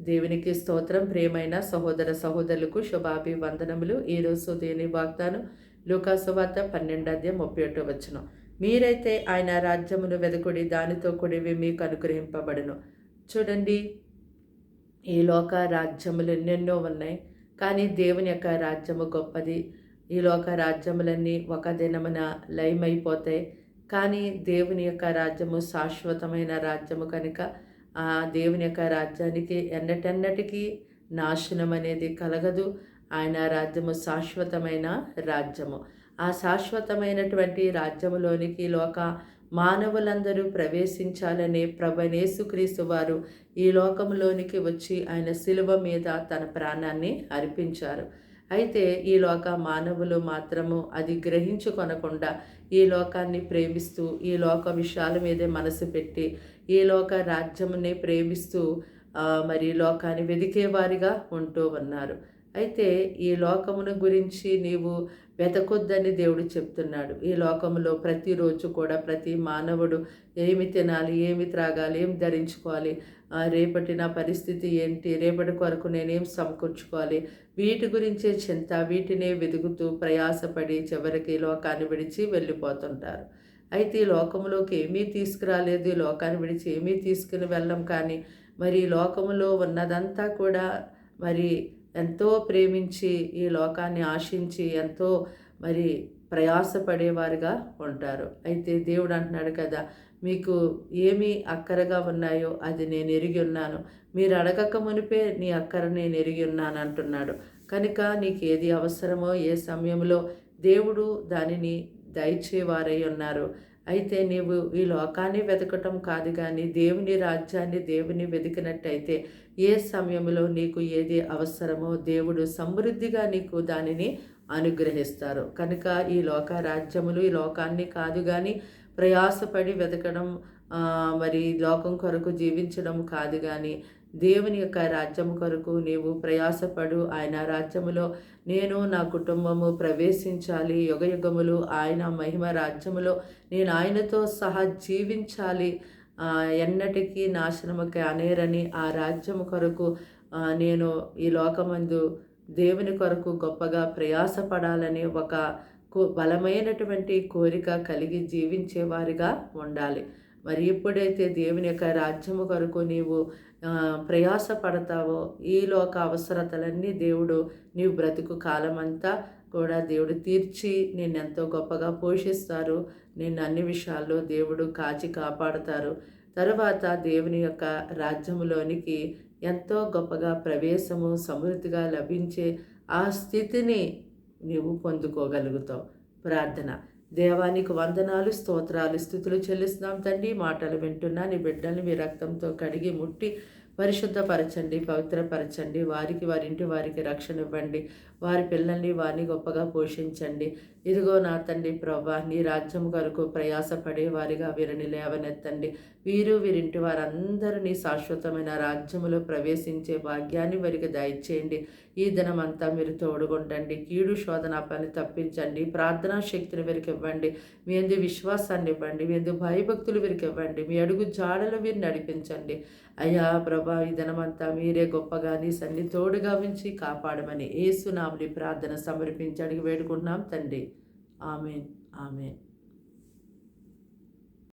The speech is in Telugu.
దేవునికి స్తోత్రం. ప్రియమైన సహోదర సహోదరులకు శుభాభివందనములు. ఈరోజు దేని వాగ్దానం లూకాసు వార్త 12:31. మీరైతే ఆయన రాజ్యమును వెదకుడి, దానితో కూడివి మీకు అనుగ్రహింపబడును. చూడండి, ఈ లోక రాజ్యములు ఎన్నెన్నో ఉన్నాయి, కానీ దేవుని యొక్క రాజ్యము గొప్పది. ఈ లోక రాజ్యములన్నీ ఒక దినమున లయమైపోతాయి, కానీ దేవుని యొక్క రాజ్యము శాశ్వతమైన రాజ్యము కనుక ఆ దేవుని యొక్క రాజ్యానికి ఎన్నటెన్నటికీ నాశనం అనేది కలగదు. ఆయన రాజ్యము శాశ్వతమైన రాజ్యము. ఆ శాశ్వతమైనటువంటి రాజ్యములోనికి లోక మానవులందరూ ప్రవేశించాలనే ప్రభువైన యేసుక్రీస్తు వారు ఈ లోకంలోనికి వచ్చి ఆయన శిలువ మీద తన ప్రాణాన్ని అర్పించారు. అయితే ఈ లోక మానవులు మాత్రము అది గ్రహించుకొనకుండా ఈ లోకాన్ని ప్రేమిస్తూ ఈ లోక విషయాల మీదే మనసు పెట్టి ఈ లోక రాజ్యమునే ప్రేమిస్తూ మరి లోకాన్ని వెదికేవారిగా ఉంటూ ఉన్నారు. అయితే ఈ లోకమును గురించి నీవు వెతకొద్దని దేవుడు చెప్తున్నాడు. ఈ లోకంలో ప్రతిరోజు కూడా ప్రతి మానవుడు ఏమి తినాలి, ఏమి త్రాగాలి, ఏం ధరించుకోవాలి, రేపటి నా పరిస్థితి ఏంటి, రేపటి కొరకు నేనేం సమకూర్చుకోవాలి, వీటి గురించే చింత, వీటినే వెతుకుతూ ప్రయాసపడి చివరికి లోకాన్ని విడిచి వెళ్ళిపోతుంటారు. అయితే ఈ లోకంలోకి ఏమీ తీసుకురాలేదు, ఈ లోకాన్ని విడిచి ఏమీ తీసుకుని వెళ్ళం. కానీ మరి ఈ లోకములో ఉన్నదంతా కూడా మరి ఎంతో ప్రేమించి ఈ లోకాన్ని ఆశించి ఎంతో మరి ప్రయాసపడేవారుగా ఉంటారు. అయితే దేవుడు అంటున్నాడు కదా, మీకు ఏమి అక్కరగా ఉన్నాయో అది నేను ఎరిగి ఉన్నాను, మీరు అడగక మునిపే నీ అక్కర నేను ఎరిగి ఉన్నాను అంటున్నాడు. కనుక నీకు ఏది అవసరమో ఏ సమయంలో దేవుడు దానిని దయచేవారై ఉన్నారు. అయితే నీవు ఈ లోకాన్ని వెతకటం కాదు, కానీ దేవుని రాజ్యాన్ని దేవుని వెతికినట్టయితే ఏ సమయంలో నీకు ఏది అవసరమో దేవుడు సమృద్ధిగా నీకు దానిని అనుగ్రహిస్తారు. కనుక ఈ లోక రాజ్యములు ఈ లోకాన్ని కాదు, కానీ ప్రయాసపడి వెతకడం, మరి లోకం కొరకు జీవించడం కాదు, కానీ దేవుని యొక్క రాజ్యం కొరకు నీవు ప్రయాసపడు. ఆయన రాజ్యములో నేను నా కుటుంబము ప్రవేశించాలి, యుగయుగములు ఆయన మహిమ రాజ్యములో నేను ఆయనతో సహా జీవించాలి, ఎన్నటికీ నాశనముకి అనేరని ఆ రాజ్యము కొరకు నేను ఈ లోకమందు దేవుని కొరకు గొప్పగా ప్రయాసపడాలని ఒక బలమైనటువంటి కోరిక కలిగి జీవించేవారిగా ఉండాలి. మరి ఎప్పుడైతే దేవుని యొక్క రాజ్యము కొరకు నీవు ప్రయాసపడతావో ఈ లోక అవసరతలన్నీ దేవుడు నీవు బ్రతుకు కాలమంతా కూడా దేవుడు తీర్చి నిన్నెంతో గొప్పగా పోషిస్తారు. నిన్ను అన్ని విషయాల్లో దేవుడు కాచి కాపాడుతారు. తరువాత దేవుని యొక్క రాజ్యములోనికి ఎంతో గొప్పగా ప్రవేశము సమృద్ధిగా లభించే ఆ స్థితిని నీవు పొందుకోగలుగుతావు. ప్రార్థన. దేవానికి వందనాలు, స్తోత్రాలు, స్తుతులు చెల్లిస్తున్నాం తండ్రి. మాటలు వింటున్నా నీ బిడ్డల్ని మీ రక్తంతో కడిగి ముట్టి పరిశుద్ధపరచండి, పవిత్రపరచండి. వారికి వారింటి వారికి రక్షణ ఇవ్వండి. వారి పిల్లల్ని వారిని గొప్పగా పోషించండి. ఇదిగో నా తండ్రి ప్రభా, నీ రాజ్యం కొరకు ప్రయాసపడే వారిగా వీరిని లేవనెత్తండి. వీరు వీరింటి వారందరూ నీ శాశ్వతమైన రాజ్యములో ప్రవేశించే భాగ్యాన్ని వారికి దయచేయండి. ఈ దినమంతా మీరు తోడుగుండండి. కీడు శోధన పని తప్పించండి. ప్రార్థనా శక్తిని వీరికి ఇవ్వండి. మీ అందు విశ్వాసాన్ని ఇవ్వండి. మీ అందు భయభక్తులు వీరికి ఇవ్వండి. మీ అడుగు జాడలు వీరు నడిపించండి. అయ్యా ప్రభా, ఈ దినమంతా మీరే గొప్పగా నీ సన్ని తోడుగా ఉంచి కాపాడమని యేసు నామములో ప్రార్థన సమర్పించి అడిగి వేడుకుంటున్నాం తండ్రి. Amen, amen.